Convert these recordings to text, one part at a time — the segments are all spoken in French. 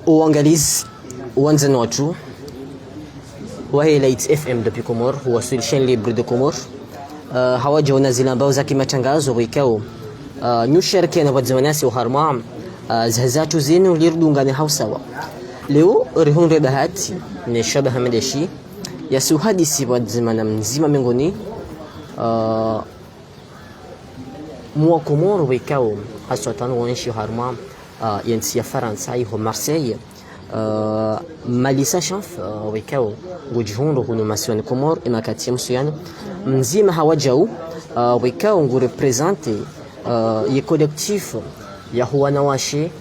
uangalizi uanze watu wa Elite FM depuis Comores huwa chaîne libre de Comores hawajaona zile ambao za kimatangazo wikao nyushereke na wadzwanasi wa harma zahazatu zenu lirdungane hausawa leo rihunde bahati ni shabaha madeshi ya suhadisi wadzimana mzima miongoni mwa Comores wikao haswatan wanshi harma yansi ya Faransa ho Marseille malisa shanf wikao ngujihundu hunu masiwani Comores imakati msuyano mzima hawajau wikao ngu represente ye collectif ya huwana washe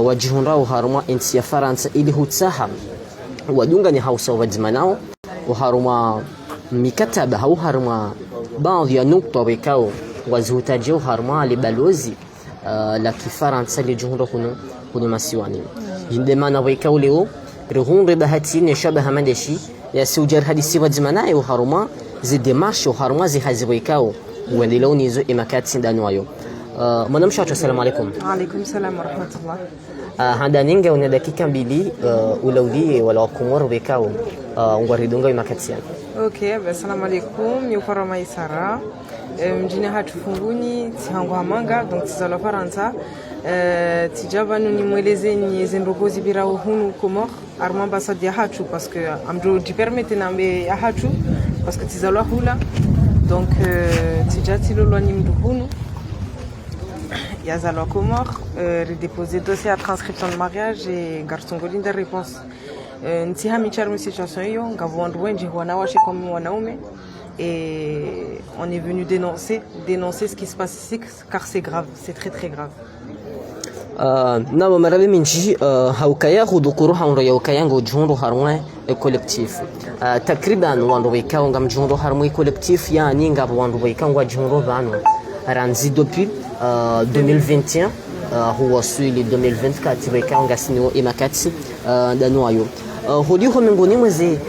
wajihundrau haruma insi ya Faransa ili hutsaha wadunga ni hausa wadzimanao uharuma mikataba hau haruma baadhi ya nukta wikao wazihutajiu haruma libalozi la kifaransa lijihundu hunu masiwani jindemana wikao leo rihundu bahati ni shabaha madeshi ya sujar hadisi wadzimanae uharuma zi demarche uharuma zi hazi wikao wendilo nizo imakati ndanwayo mwanamshato assalamu alaikum. Alaikum salam wa rahmatullah. Handa ninge una dakika mbili ulaudi wala wakumor wikao ngwaridunga imakati yana. Okay, assalamu alaikum. Yukara maisara. Mjini hatufunguni tihangu hamanga donc tizala Faransa tijaba nuni mweleze ni zendogozi bira hunu Comores arma ambassade ya hatu parce que amjo di permette nambe ya hatu parce que tizala hula donc tijati lolo ni mdu hunu ya zala Comores redéposer dossier à transcription de mariage et garçon golinda réponse ntiha micharu situation hiyo ngavondu wenje wanawashi kama wanaume. Et on est venu dénoncer ce qui se passe ici car c'est grave, c'est très très grave. Na marabe minji haukaya hudukuru haunro ya ukaya ngo junro harmwe collectif takriban wandu wikao ngam junro harmwe collectif ya ninga wandu wikao ngwa junro banu ranzi depuis 2021 huwa suili 2024 wikao ngasiniwo imakati danwayo hodi ho mingoni mwezi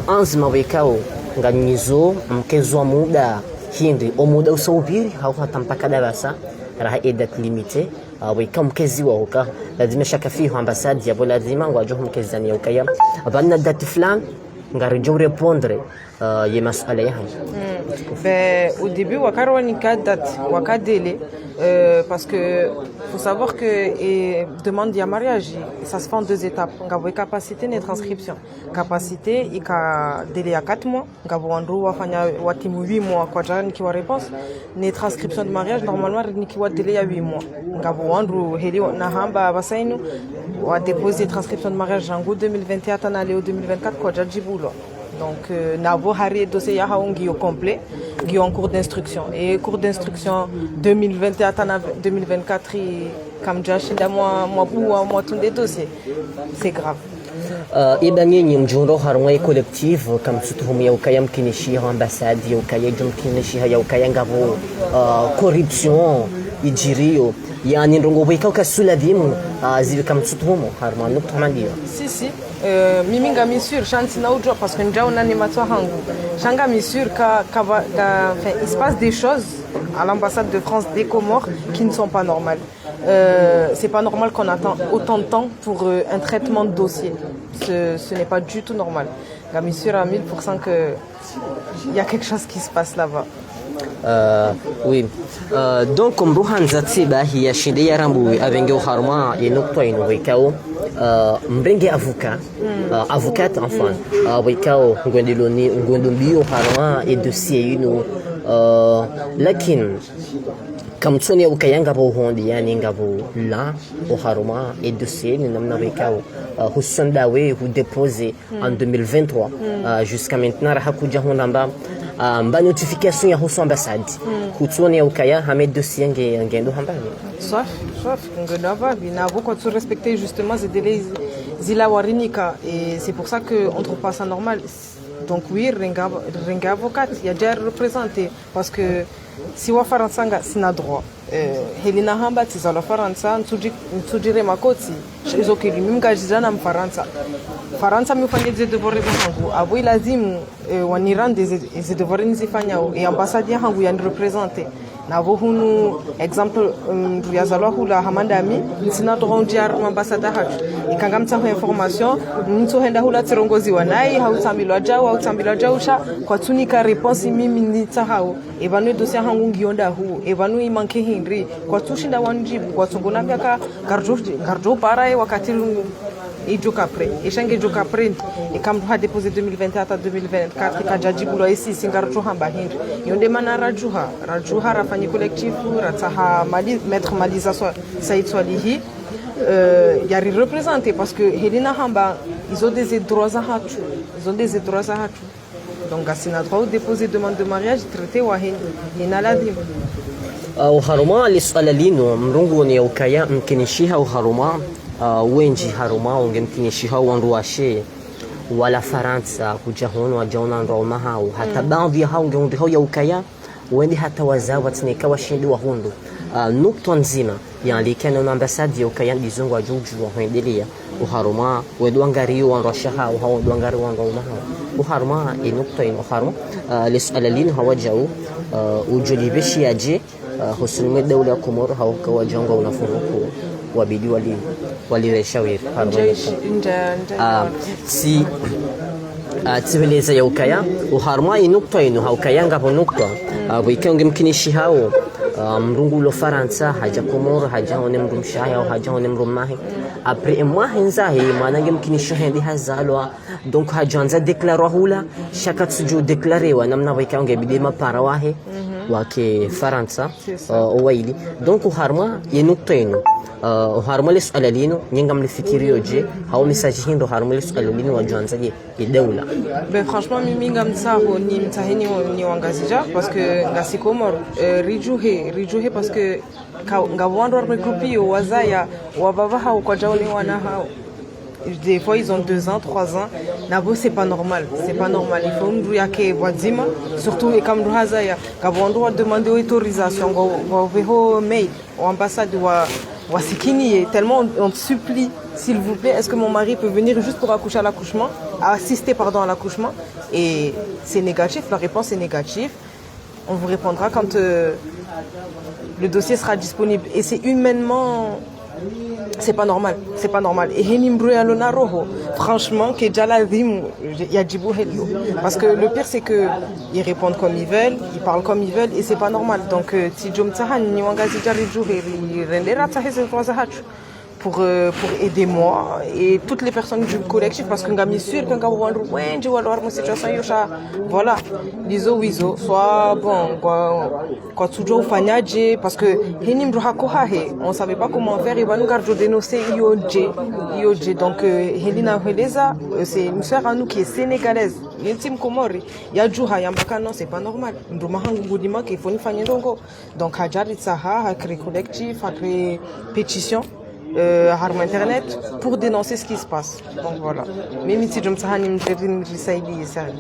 anzima wikao nganizo mkezwa muda hindi omuda usawubiri hauhata mpaka darasa raha edat limite wika mkezi wa huka lazima shaka fiho ambasadi yabo lazima ngwajohu mkezani ya ukaya abanna dati flan ngarijo répondre ye masala yahan. Au début wakarwani kadat wakadele parce que faut savoir que demande de mariage ça se fait en 2 étapes. Ngavo capacité et transcription. Capacité ika délai à 4 mois, ngavo wandu wafanya watimu 8 mois kwa jana kiwa réponse. Ne transcription de mariage normalement nikiwa délai à 8 mois. Ngavo wandu heli na hamba basainu wa déposer transcription de mariage en 2021 tanale au 2024 kwa jajibulo. Donc, navo hari dossier ya haungi au complet, qui en cours d'instruction. Et cours d'instruction 2021 à 2024, comme j'ai dit, moi tous les dossiers, c'est grave. Ibangi ni mjuro harmwe collectif kam sutuhum ya ukaya mkinishi ambassade ya ukaya jumkinishi ya ukaya ngavo corruption ijirio yani ndongo wika kasula dimu zivi kam sutuhum harma nukta mandio si mimi ngami sûr chanti na ujo parce que njao nani matwa hangu shanga mi sûr il se passe des choses à l'ambassade de France des Comores qui ne sont pas normales. C'est pas normal qu'on attend autant de temps pour un traitement de dossier. Ce n'est pas du tout normal. Ngami sûr à 1000% que il y a quelque chose qui se passe là-bas. Oui. Donc comme Ruhanza Tsiba hiya shinde ya rambu avenge uharma yenokto ino wikao mbenge avocat enfin wikao ngwendiloni ngwendumbio harma et dossier ino lakin kam tsoni ukayanga bo hondi yani ngabo la uharma et dossier ni namna wikao husandawe hu déposé en 2023 jusqu'à maintenant hakuja honamba mba notification ya husu ambassade kutsoni ya ukaya hamed dossier ngendo hamba sauf ngendo hamba bina beaucoup de respecter justement ces délais zila warinika et c'est pour ça que on trouve pas ça normal. Donc oui, renga avocat il y a déjà représenté parce que si wa Faransa sina droit helina hamba tizala Faransa nsujire makoti hizo kilimi mngajizana mfaransa Faransa mifanye des devoirs zangu abo ilazimu wanirande des devoirs nizifanya et ambassade yangu yani représenter na vohunu exemple nduyazalwa hula hamandami sina toronjar ambassadeur hatu ikanga mtsaho information mtu henda hula tsirongozi wanai hautambilwa jausha kwa tunika response mimi ni tsahao evanu dossier hangu ngionda hu evanu imanke hindri kwa tushinda wanjibu kwa tungona vyaka garjo para wakati ijuka pre ishange juka pre ikamha déposé 2021 à 2024 kajajibu ici singarjo hamba hindi yonde mana rajuha rafanye collectif rataha mali maître Maliza Saïd Swalihi yari représenté parce que Helena Hamba ils ont des droits à hatu donc asina droit de déposer demande de mariage traité wa hina lazim uharuma lisala lino mrungu ni ukaya mkinishiha uharuma wenji haruma ungemkinishiha wanruashe wala Faransa kuja hono wajaona ndo mahao hata baadhi hao ndio ya ukaya wendi hata wazawa tsineka washindi wa hundu nukta nzima yalikana na ambasadi ya ukaya dizungu wa juju wa hendelia uharuma wedwangari wa rashaha au wedwangari wa mahao uharuma inukta uharuma lisala lino hawajau ujolibeshi aje husulme dawla Komoro haukawa jongo unafuruku wabidi walireshawiri si tibeleza ya ukaya uharma inukta ino haukaya ngapo nukta wikange mkinishi hao mrungu lo Faransa haja Komoro haja one mrumshaya au haja one mrumahi après moi henzahi manange mkinishi hendi hazalwa donc hajanza declare hula shaka tsuju declare wa namna wikange bidema para wahe wake Faransa owaili donc uharma inukta ino uharma lisala lino nyinga mlifikirio je hao message hindo uharma lisala lino wajanza je idawla ben franchement mimi ngamtsaho ni mtahini ni wangazija parce que ngasi Komoro rijuhe parce que ngawando regroupio wazaya wababa hao kwa jaoni wana hao des fois ils ont 2 ans 3 ans nabo c'est pas normal il faut ndu yake wazima surtout et comme hazaya ngawando wa demander autorisation go veho mail au ambassade wa sikini tellement on supplie s'il vous plaît est-ce que mon mari peut venir juste pour accoucher à l'accouchement assister à l'accouchement et c'est négatif la réponse est négative on vous répondra quand le dossier sera disponible et c'est humainement c'est pas normal et henimbru alona roho franchement que jalavim yajibu hello parce que le pire c'est que ils répondent comme ils veulent ils parlent comme ils veulent et c'est pas normal donc si jom tsahan ni wangazi jariju rendera tsahese twazahachu pour aider moi et toutes les personnes du collectif parce que ngami sûr que ngawandru wenje wala harmo situation yosha voilà lizo wizo soit bon quoi toujours ufanyaje parce que heni mru hako hahe on savait pas comment faire il va nous garder dénoncer IOJ donc Helena Heleza c'est une sœur à nous qui est sénégalaise l'intime Komori ya juha yambaka non c'est pas normal mru mahangu ngudima ke foni fanye ndongo donc hajari tsaha ha créer collectif ha créer pétition harmo internet pour dénoncer ce qui se passe donc voilà même si jom tsahani mjerin risaidi sari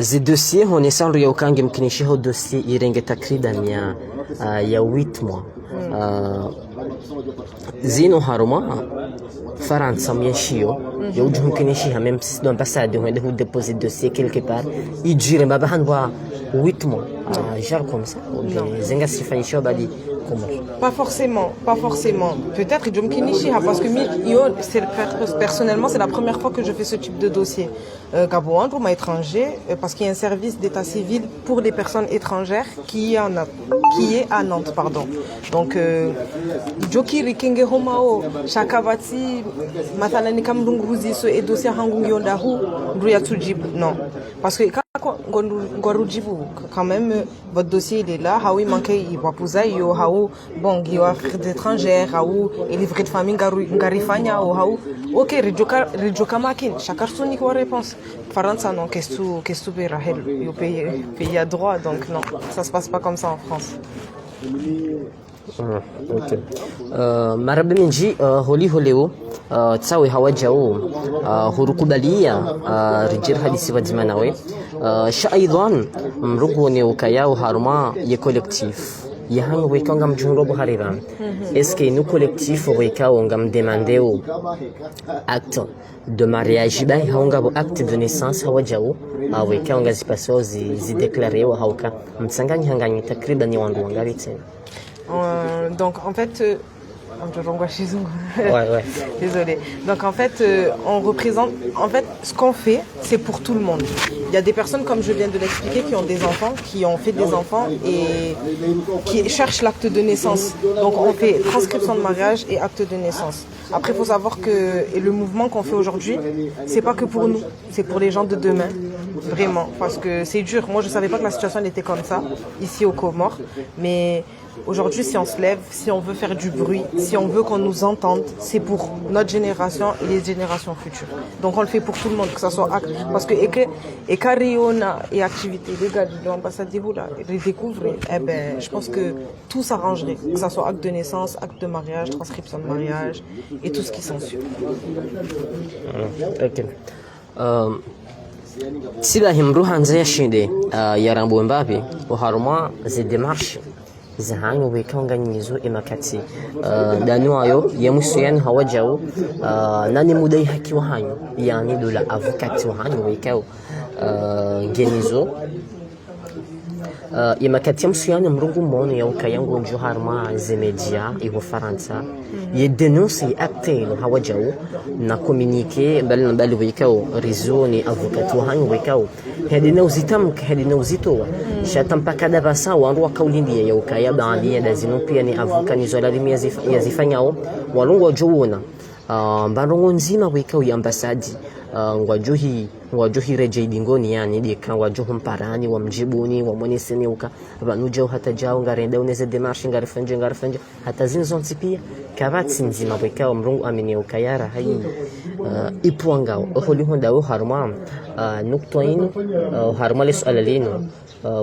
zi dossier honesandu ya ukange mkinishiho dossier irenge takriban ya 8 mois zino haruma Faransa mienshio ya uju mkinishiha même si l'ambassade on a déposé dossier quelque part il dure mabahan wa 8 mois genre comme ça zenga sifanyisho badi Pas forcément. Peut-être Jom Kinishi, parce que personnellement, c'est la première fois que je fais ce type de dossier. Gabo Androum étranger, parce qu'il y a un service d'état civil pour les personnes étrangères qui est à Nantes, pardon. Donc, Joki Rikenge Homao, Shakavati, Matalani Kamdunguzi, ce et dossier Hangungyondahu, Bruyatujib, non. Parce que quand même, votre dossier il est là, Haoui manqué, il va poser, Haou, bon, il va affaires d'étrangères, Haou, et livret de famille, Garifania, Haou, ok, Rijoka Makin, chacun son réponse. Faransa, non, qu'est-ce que tu veux, Rahel, il paye à droit, donc non, ça se passe pas comme ça en France. Okay. Marabe minji holeo tsawe hawajao hurukubalia rijir hadisi wadzima nawe sha aidan mrugu ne ukayao haruma ye collectif yahan weka ngam jumro buhariram est-ce que nous collectif weka ngam demander au acte de mariage ba haunga bo acte de naissance hawajao weka nga zipaso zi déclarer wa hauka mtsanganyi hanganyi takriban wandu wangali tena. Donc en fait ouais. Désolée. Donc en fait, on représente. En fait, ce qu'on fait, c'est pour tout le monde. Il y a des personnes, comme je viens de l'expliquer, qui ont des enfants, qui ont fait des enfants et qui cherchent l'acte de naissance. Donc on fait transcription de mariage et acte de naissance. Après, il faut savoir que le mouvement qu'on fait aujourd'hui, c'est pas que pour nous, c'est pour les gens de demain. Vraiment, parce que c'est dur. Moi, je savais pas que la situation elle était comme ça ici aux Comores, mais aujourd'hui, si on se lève, si on veut faire du bruit, si on veut qu'on nous entende, c'est pour notre génération et les générations futures. Donc on le fait pour tout le monde, que ce soit acte. Parce que et carriona et activité légale de l'ambassade là, redécouvrir, je pense que tout s'arrangerait, que ce soit acte de naissance, acte de mariage, transcription de mariage et tout ce qui s'ensuit. Ok. Sida himruhan zai shinde yarambo mbabe uharuma zi démarche zahanyo wekanga nyizo emakati danuayo yemusuyan hawajao nani mudai haki wahanyo yani dola avukati wahanyo wekao genizo imakati yemusuyan mrungu mono ya ukayango njuharma zemedia iho Faransa ye denonce acte hawajao na communiquer bali wekao réseau ni avukati wahanyo wekao hadina uzitam hadina uzitoa shatampaka dabasa wandu wakaulindi ya ukaya baadhi ya dazino pia ni avuka ni zola limia yazifanyao walungu joona mbarongo nzima wekao ya ambasadi ngwajuhi reje dingoni yani dika wajuhu mparani wa mjibuni wa mweneseni uka abanuje hata jao ngarenda uneze demarche ngarifanje hata zinzonzi pia kabati nzima wekao mrungu amini ukayara hayi ipwangao holi honda harma nuktoin harma les alalino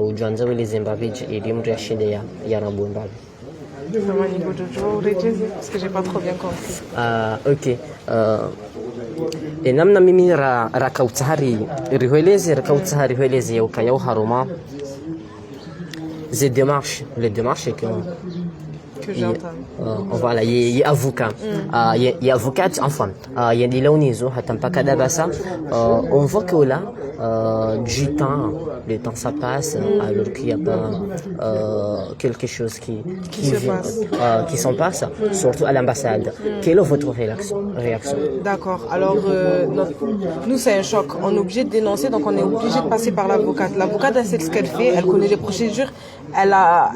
ujanza wele Zimbabwe elimu ya shinde ya Rambo Mbabe. Parce que j'ai pas trop bien compris. Ok. Namna mimi rakautahari rihuelezi ya ukaya haruma les démarches que j'entends. Voilà, il y a avocat, il y a avocate enfin, il y a des launizo hatampaka dabasa, on voit que là du temps, le temps ça passe alors qu'il n'y a pas quelque chose qui s'en passe, surtout à l'ambassade. Quelle est votre réaction? D'accord, alors nous c'est un choc, on est obligé de dénoncer, donc on est obligé de passer par l'avocate. L'avocate elle sait ce qu'elle fait, elle connaît les procédures, elle a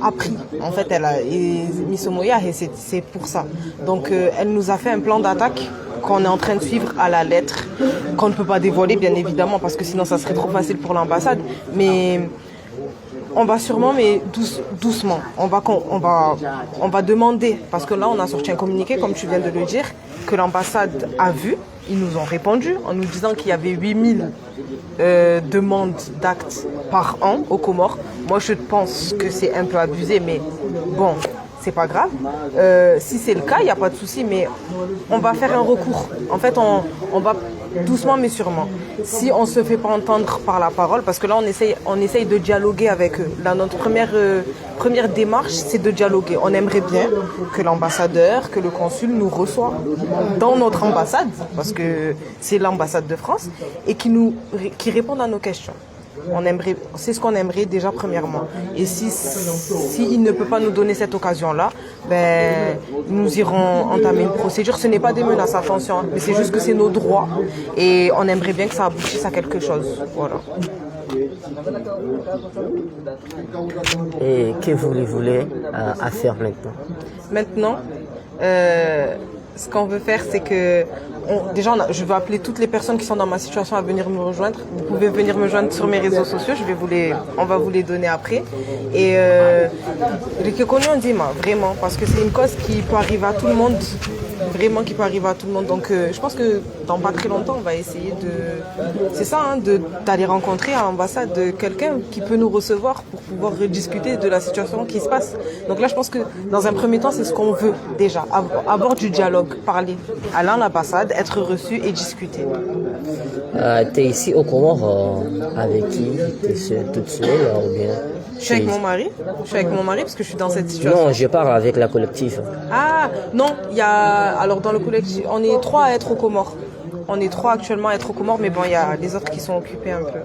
appris, en fait elle a mis au moyen et c'est pour ça. Donc elle nous a fait un plan d'attaque qu'on est en train de suivre à la lettre, qu'on ne peut pas dévoiler bien évidemment parce que sinon ça serait trop facile pour l'ambassade, mais on va sûrement, mais doucement, on va demander, parce que là on a sorti un communiqué comme tu viens de le dire, que l'ambassade a vu, ils nous ont répondu en nous disant qu'il y avait 8000 demandes d'actes par an aux Comores. Moi je pense que c'est un peu abusé, mais bon, c'est pas grave. Si c'est le cas, il n'y a pas de souci, mais on va faire un recours. En fait, on va doucement mais sûrement. Si on se fait pas entendre par la parole, parce que là on essaye de dialoguer avec eux. Là, notre première démarche, c'est de dialoguer. On aimerait bien que l'ambassadeur, que le consul nous reçoive dans notre ambassade, parce que c'est l'ambassade de France, et qui répondent à nos questions. C'est ce qu'on aimerait déjà premièrement. Et si il ne peut pas nous donner cette occasion-là, nous irons entamer une procédure. Ce n'est pas des menaces, attention, mais c'est juste que c'est nos droits. Et on aimerait bien que ça aboutisse à quelque chose. Voilà. Et que voulez-vous à faire maintenant? Maintenant, ce qu'on veut faire, c'est que je vais appeler toutes les personnes qui sont dans ma situation à venir me rejoindre. Vous pouvez venir me joindre sur mes réseaux sociaux, on va vous les donner après. Et vraiment, parce que c'est une cause qui peut arriver à tout le monde. Vraiment qui peut arriver à tout le monde. Donc je pense que dans pas très longtemps, on va essayer d'aller rencontrer à l'ambassade quelqu'un qui peut nous recevoir pour pouvoir rediscuter de la situation qui se passe. Donc là, je pense que dans un premier temps, c'est ce qu'on veut déjà. Avoir du dialogue, parler. Aller à l'ambassade, être reçu et discuter. T'es ici au Comores avec qui? Toute seule ou bien? Je suis avec mon mari. Je suis avec mon mari parce que je suis dans cette situation. Non, je parle avec la collective. Ah, non, il y a... Alors, dans le collectif, on est 3 à être aux Comores. On est 3 actuellement à être aux Comores, mais bon, il y a les autres qui sont occupés un peu.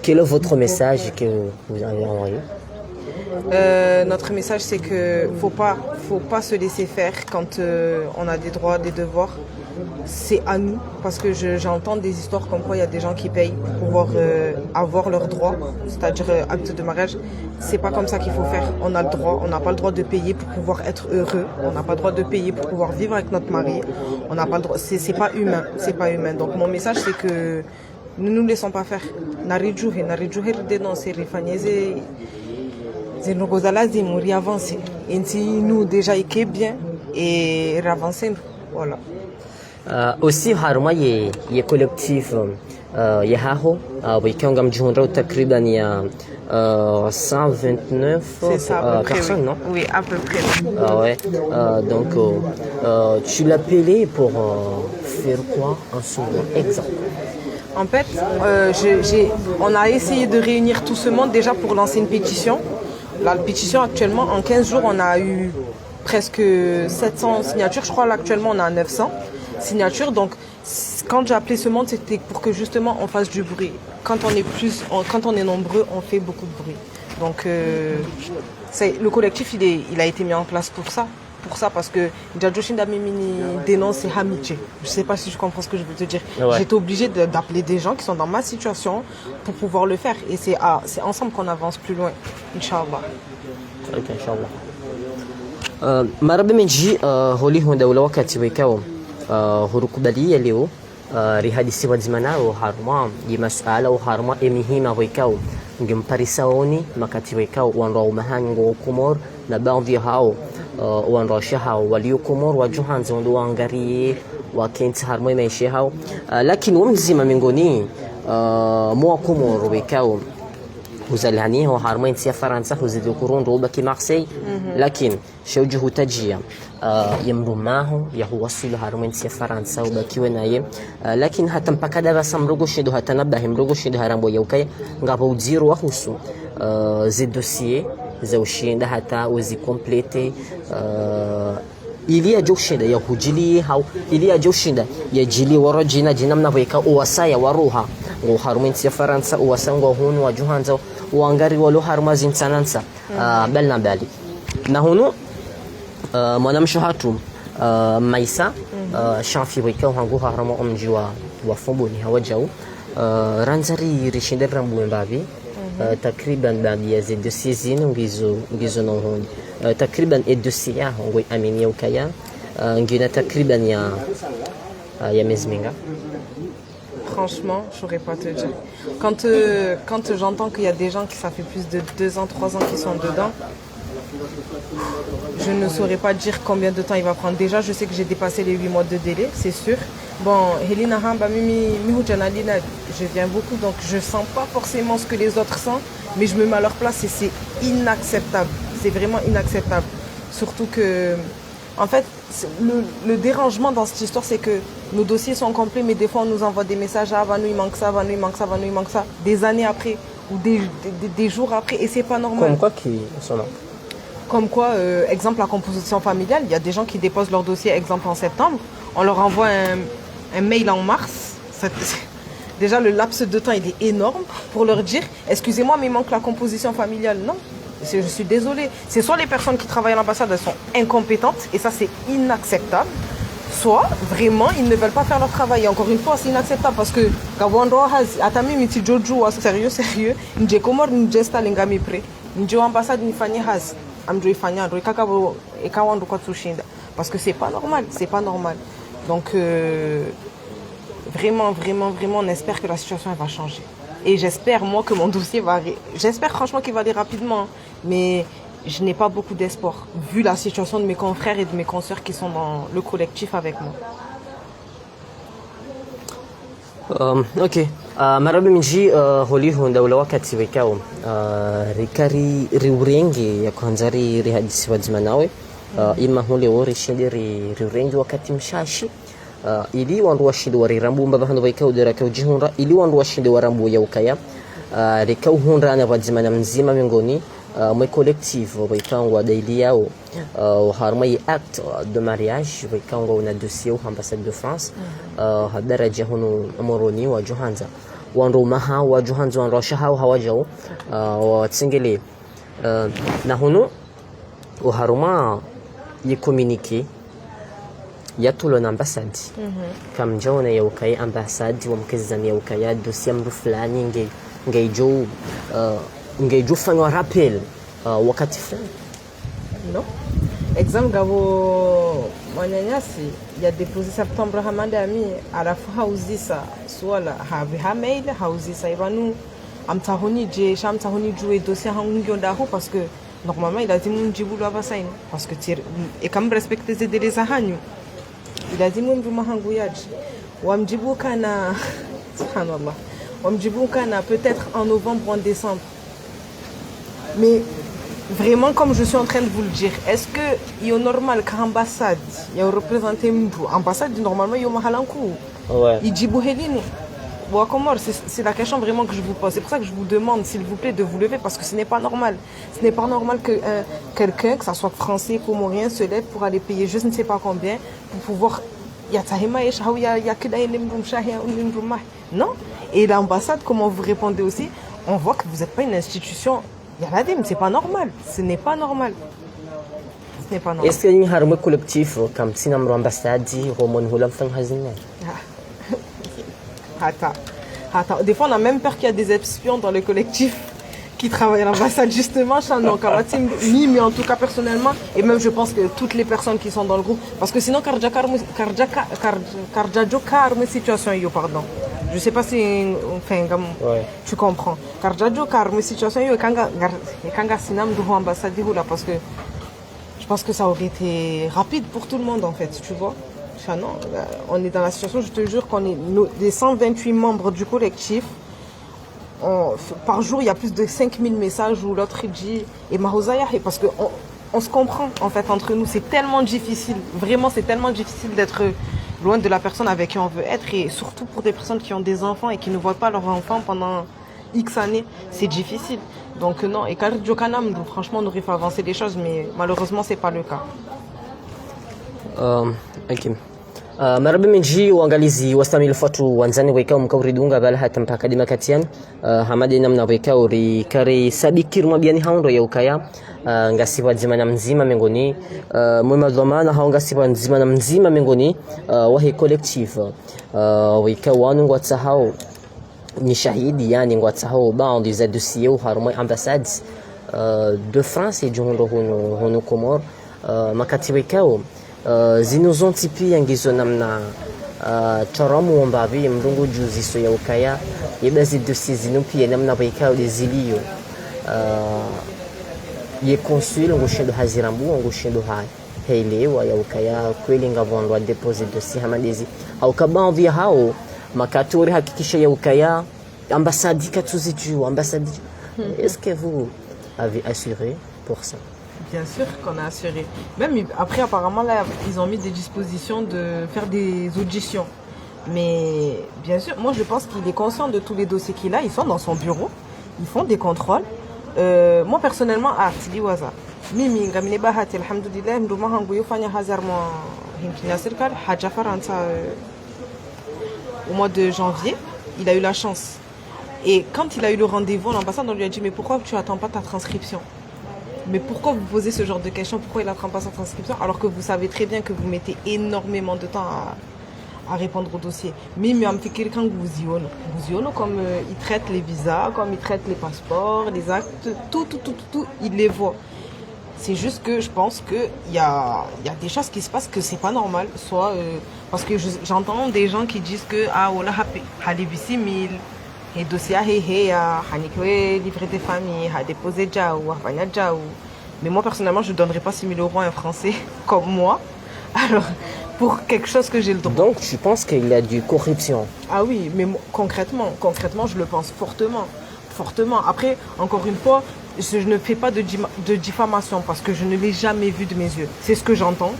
Quel est votre message que vous avez envoyé? Notre message, c'est que faut pas se laisser faire quand on a des droits, des devoirs. C'est à nous, parce que j'entends des histoires comme quoi il y a des gens qui payent pour pouvoir avoir leurs droits, c'est-à-dire acte de mariage. C'est pas comme ça qu'il faut faire. On a le droit, on n'a pas le droit de payer pour pouvoir être heureux. On n'a pas le droit de payer pour pouvoir vivre avec notre mari. On n'a pas le droit. C'est pas humain. C'est pas humain. Donc mon message, c'est que nous nous laissons pas faire. Narijouhe dénoncer rifanyeze. Zenogozalazi muri avancer. Et nous déjà équipés bien et avancer. Voilà. Aussi harma ye collectif ye haho wikianga mjihundra takriban ya 129 personnes, non? Oui, à peu près. Ouais. Donc tu l'appelais pour faire quoi en ce moment exact? En fait, on a essayé de réunir tout ce monde déjà pour lancer une pétition. La pétition actuellement, en 15 jours, on a eu presque 700 signatures. Je crois là actuellement on a 900 signatures. Donc quand j'ai appelé ce monde, c'était pour que justement on fasse du bruit. Quand on est nombreux, on fait beaucoup de bruit. Donc le collectif il a été mis en place pour ça. Parce que Djadjoshinda Mimini dénonce Hamidje. Je ne sais pas si je comprends ce que je veux te dire. Ouais. J'étais obligée d'appeler des gens qui sont dans ma situation pour pouvoir le faire. Et c'est ensemble qu'on avance plus loin. Inch'Allah. Ok, Inch'Allah. Marabe menji holi honda ula wakati wekao hurukubalia leo rihadisiwa zimanao harma yimasuala harma emihima wekao ngimparisaoni makati wekao wanro umahango kumor na baadhi hao wanrosha hao waliokomor wajuhanzi ndo waangarie wakenti harmo maisha hao lakini wamzima mingoni mwa komor wekao وزلهني هو هارمين سيا فرنسا وزيدو كورون روبا كي مارسي لكن شوجه تجيا يمرو معه يهوصل هارمين سيا فرنسا وباكي ونايم لكن هتم بكذا بس مروجو شدو هتنبه مروجو شدو هرم ويوكاي غابو زيرو وحوسو زي دوسيي زوشين ده هتا وزي كومبليتي ilia joshinda ya hujili hau ilia joshinda ya jili warajina jinamna weka uwasaya waruha ngo harumensi ya faransa uwasango hunu wa juhanza wangari walo harumazin sanansa balna bali na hunu mwanamsho hatu maisa shanfi weka hangu harama omji wa fomboni hawajau ranzari rishinda rambu mbavi takriban baadhi ya dossier zine ngizo na honi takriban dossier ngoi amini ukaya ngina takriban ya mezminga. Franchement, je saurais pas te dire. Quand j'entends qu'il y a des gens qui ça fait plus de 2 ans, 3 ans qui sont dedans, je ne saurais pas dire combien de temps il va prendre. Déjà, je sais que j'ai dépassé les 8 mois de délai, c'est sûr. Bon, Helena Hamba, je viens beaucoup, donc je ne sens pas forcément ce que les autres sentent, mais je me mets à leur place et c'est inacceptable. C'est vraiment inacceptable. Surtout que, en fait, le dérangement dans cette histoire, c'est que nos dossiers sont complets, mais des fois, on nous envoie des messages, ah, Vanou, il manque ça, Vanou, il manque ça, Vanou, il manque ça, des années après, ou des jours après, et c'est pas normal. Comme quoi qui sont là? Comme quoi, exemple, la composition familiale, il y a des gens qui déposent leur dossier, exemple, en septembre, on leur envoie un mail en mars. Déjà, le laps de temps, il est énorme pour leur dire, excusez-moi, mais il manque la composition familiale. Non, je suis désolée. C'est soit les personnes qui travaillent à l'ambassade, elles sont incompétentes, et ça, c'est inacceptable. Soit, vraiment, ils ne veulent pas faire leur travail. Et encore une fois, c'est inacceptable parce que, sérieux, parce que c'est pas normal. Donc, vraiment, on espère que la situation elle va changer. Et j'espère, moi, que mon dossier va... J'espère franchement qu'il va aller rapidement. Mais je n'ai pas beaucoup d'espoir, vu la situation de mes confrères et de mes consoeurs qui sont dans le collectif avec moi. Ok. Marabi minji holi honda ula wakati wekao rikari riurengi ya kuhanzari rihadisi wadzima nawe ilma huleo rishinde rirengi wakati mshashi ili wandu washinde warirambu mbavahano vaikau derakau jihunra ili wandu washinde warambu ya ukaya rikau hunra na wadzimana mzima miongoni mwe collectif waikangwa daily yao harma yi acte de mariage waikangwa una dossier au ambassade de France hadaraja hunu moroni wa Johanza wandu maha wa Johanza wandu shahau hawajao watsingele na hunu harma yi communiquer ya tulo na ambassade kam jona ya ukaya ambassade wa mkezani ya ukaya dossier mru fulani ngeijo fanywa rappel wakati fulani non exemple gabo manyanyasi ya déposé septembre hamande ami alafu hauzisa swala ha mail hauzisa ibanu amtahoni je shamtahoni jouer dossier hangu ndaho parce que normalement il a dit mon djiboulu abasain parce que et comme respecter les délais zahanyu il a dit mon djuma hangu yaji wamjibu kana subhanallah wamjibu kana peut-être en novembre ou en décembre. Mais vraiment, comme je suis en train de vous le dire, est-ce que il est normal qu'à l'ambassade, il y a représenté l'ambassade, normalement, il y a Mahalankou. Ouais. Il dit Bouhelino. C'est la question vraiment que je vous pose. C'est pour ça que je vous demande, s'il vous plaît, de vous lever, parce que ce n'est pas normal. Ce n'est pas normal que quelqu'un, que ce soit français, comorien, se lève pour aller payer je ne sais pas combien, pour pouvoir. Non. Et l'ambassade, comment vous répondez aussi, on voit que vous n'êtes pas une institution. Yaladim, c'est pas normal. Ce n'est pas normal. Ce n'est pas normal. Est-ce qu'il y a un collectif comme si nous ambassade Roman Hulam Fanghazine? Attends. Des fois, on a même peur qu'il y a des espions dans le collectif qui travaillent à l'ambassade, justement. Mais en tout cas, personnellement, et même je pense que toutes les personnes qui sont dans le groupe, parce que sinon, situation, pardon. Je sais pas si enfin tu comprends car une situation parce que je pense que ça aurait été rapide pour tout le monde en fait, tu vois. Enfin, non, on est dans la situation, je te jure qu'on est des 128 membres du collectif. Par jour, il y a plus de 5000 messages où l'autre dit et Mahozaya, parce que on se comprend en fait entre nous, c'est tellement difficile, vraiment c'est tellement difficile d'être loin de la personne avec qui on veut être, et surtout pour des personnes qui ont des enfants et qui ne voient pas leurs enfants pendant X années, c'est difficile. Donc non, et quand Jokanam, franchement, on aurait fait avancer les choses, mais malheureusement, c'est pas le cas. Ok. Marabe menji uangalizi wastamil fatu wanzani waikao mkauridunga bala hata mpaka dimakatian hamadi namna waikao ri kare sadikir mabiani haundo ya ukaya ngasiwa zimana mzima mengoni mwema dhamana hao ngasiwa zimana mzima mengoni wahi collective waikao wanu ngwatsa hao ni shahidi yani ngwatsa hao bandi za dossier harumai ambassades de France et du hono Comores makati waikao zinozontipi yangizo namna charamu wambavi mrungu juzi so ya ukaya yebazi dossier zinupi namna waikao dezilio ye consul ngushindo hazirambu ngushindo ha heilewa ya ukaya kweli ngavondwa deposit dossier hamadezi au kabamvi hao makatori hakikisha ya ukaya ambassade katuziju ambassade. Est-ce que vous avez assuré pour ça? Bien sûr qu'on a assuré. Même après, apparemment, là, ils ont mis des dispositions de faire des auditions. Mais bien sûr, moi, je pense qu'il est conscient de tous les dossiers qu'il a. Ils sont dans son bureau. Ils font des contrôles. Moi, personnellement, Tili Waza. Mimi, Ngamine Bahati, Alhamdoulilah, Mdouma Hangouyo, Fanya Hazar, moi, Hinkina Sirkal, Hadja Faranta, au mois de janvier, il a eu la chance. Et quand il a eu le rendez-vous, l'ambassade, on lui a dit, mais pourquoi tu n'attends pas ta transcription? Mais pourquoi vous posez ce genre de questions? Pourquoi il n'attend pas sa transcription alors que vous savez très bien que vous mettez énormément de temps à répondre au dossier? Mais quelqu'un vous y comme il traite les visas, comme il traite les passeports, les actes, tout, il les voit. C'est juste que je pense qu'il y a des choses qui se passent que c'est pas normal. Soit parce que j'entends des gens qui disent que voilà, Halibi 1000 et dossier livrer des familles, à déposer Djaou, à Djaou. Mais moi personnellement, je ne donnerais pas 6 000 euros à un Français comme moi. Alors, pour quelque chose que j'ai le droit. Donc, tu penses qu'il y a du corruption? Ah oui, mais concrètement, je le pense fortement. Après, encore une fois, je ne fais pas de diffamation parce que je ne l'ai jamais vu de mes yeux. C'est ce que j'entends.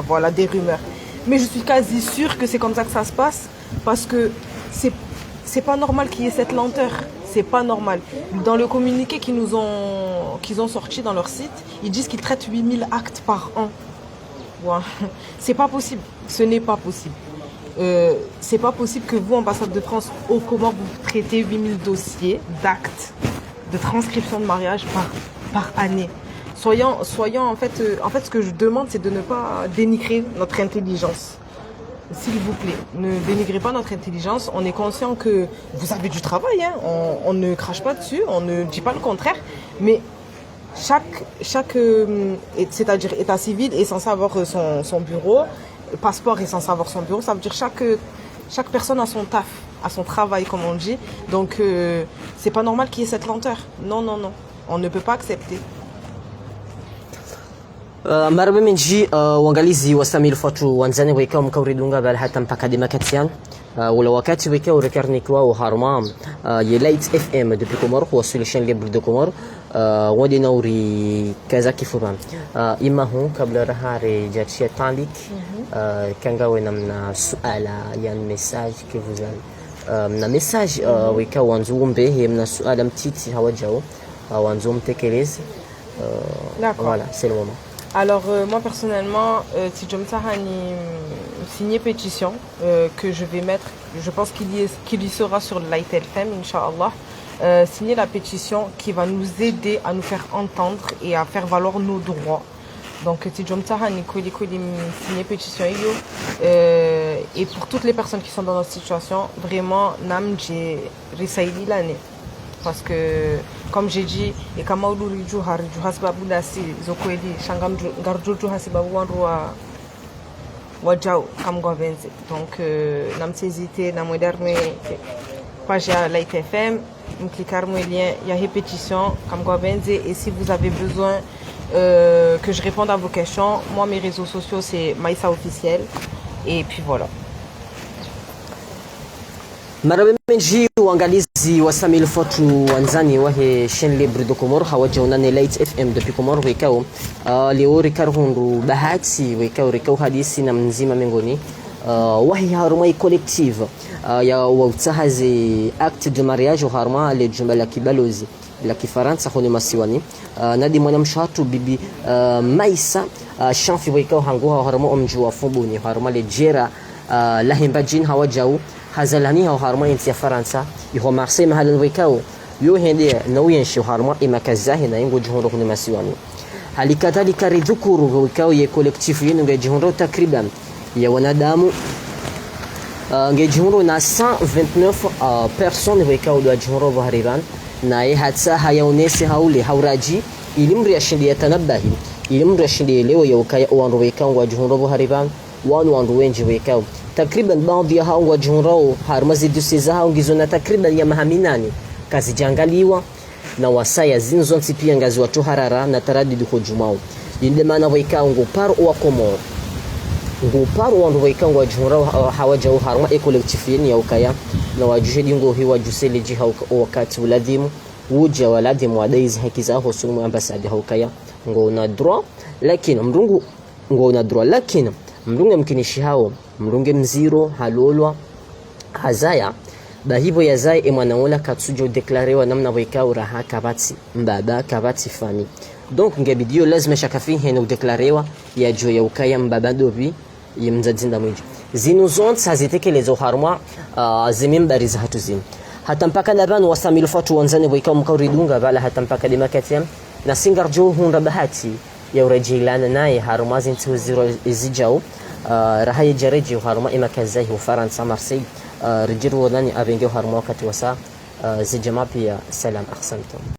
Voilà, des rumeurs. Mais je suis quasi sûre que c'est comme ça que ça se passe parce que c'est pas normal qu'il y ait cette lenteur. C'est pas normal. Dans le communiqué qu'ils ont sorti dans leur site, ils disent qu'ils traitent 8000 actes par an. Ouais. C'est pas possible. Ce n'est pas possible. C'est pas possible que vous, ambassade de France, au Comores, vous traitez 8000 dossiers d'actes de transcription de mariage par année. Soyons en fait, ce que je demande, c'est de ne pas dénigrer notre intelligence. S'il vous plaît, ne dénigrez pas notre intelligence. On est conscient que vous avez du travail, hein. On ne crache pas dessus, on ne dit pas le contraire. Mais chaque c'est-à-dire état civil est censé avoir son bureau, le passeport est censé avoir son bureau. Ça veut dire chaque personne a son taf, a son travail, comme on dit. Donc c'est pas normal qu'il y ait cette lenteur. Non, non, non. On ne peut pas accepter. Marabe menji uangalizi wa Samil Fatu wanzani weka mkauridunga bal hata mpaka demakatian wala wakati weka urekarni kwa uharma ye Light FM depuis Comores ou sur les chaînes libres de Comores wadi nauri kaza kifuran ima hu kabla rahari jatshia talik kanga wenamna suala yani message que vous avez na message weka wanzumbe mna suala mtiti hawajao wanzumtekelezi voilà c'est le moment. Alors moi personnellement, si je me signer pétition que je vais mettre, je pense qu'il y sera sur Light FM, Inch'Allah, signer la pétition qui va nous aider à nous faire entendre et à faire valoir nos droits. Donc si je me signer pétition et pour toutes les personnes qui sont dans notre situation, vraiment nam j'ai réussi l'année. Parce que comme j'ai dit et kama uluri juhar juhasbabu dasi zokweli shangam garjuju hasibabu wanrua wajao kamgo benze. Donc namsezite na moderme page Light FM cliquer mon lien il y a répétition kamgo benze. Et si vous avez besoin que je réponde à vos questions, moi mes réseaux sociaux c'est Maïssa officiel et puis voilà. Marabe menji uangalizi wa Samil Fatu wanzani wahe chaîne libre de Comores hawajaona ne Light FM depuis Comores wekao leo rikarhundu bahati wekao rikao hadisi na mzima mengoni wahi harumai collective ya wautahazi acte de mariage harma le jumba la kibalozi la kifaransa honi masiwani nadi mwanamshatu bibi Maïssa shanfi wekao hanguha harma omjua fubuni harma le jera la himbajin hawajao hazalani ha harma inti ya Faransa iho Marseille mahalan wekao yo hende nauyen shi harma imakazahi na ingo jihoro kuna masiwani halikadhalika ridhukuru wekao ye collectif yenu nge jihoro takriban ya wanadamu nge jihoro na 129 personnes wekao do jihoro bahariban na ye hatsa hayaonese haule hauraji ilimri ashindi yatanabahi ilimri ashindi leo ya ukaya wanro wekao wa jihoro bahariban wanu wenji wekao takriban baadhi ya hao wajunrao harmazi siza hao ngizona takriban ya mahaminani kazi jangaliwa na wasaya zinzonsi pia ngazi watu harara na taradidi hujumao inde maana waika ngo par wa Comores ngo par wa ndo waika ngo wajunrao hawaja harma e collectif ya ukaya na wajuhedi ngo hiwa jusele ji hao wakati uladhimu uja waladimu wadaizi haki za ho sumu ambassade haukaya ngo na droit lakini mrungu ngo na droit lakini mrungu mkinishi hao mrunge mziro halolwa hazaya bahibo yazai emwanaola katsujo deklarewa namna wekao raha kabati mbaba kabati fami donc ngebidio lazima shakafi heno deklarewa ya jo ya ukaya mbaba dobi yemzadzinda mwiji zinu zonts hazitekelezwa harma zimimbari za hatuzini hata mpaka laban wa Samil Fatu wanzani wekao mkauridunga bala hata mpaka demakatiam na singarjo hunda bahati ya urajilana naye harma zintu ziro izijao rahaye jareji harma imakazahi Faransa Marseille رجل وداني أبينجو هرموكة وسا زي جماعة سلام أحسنتم.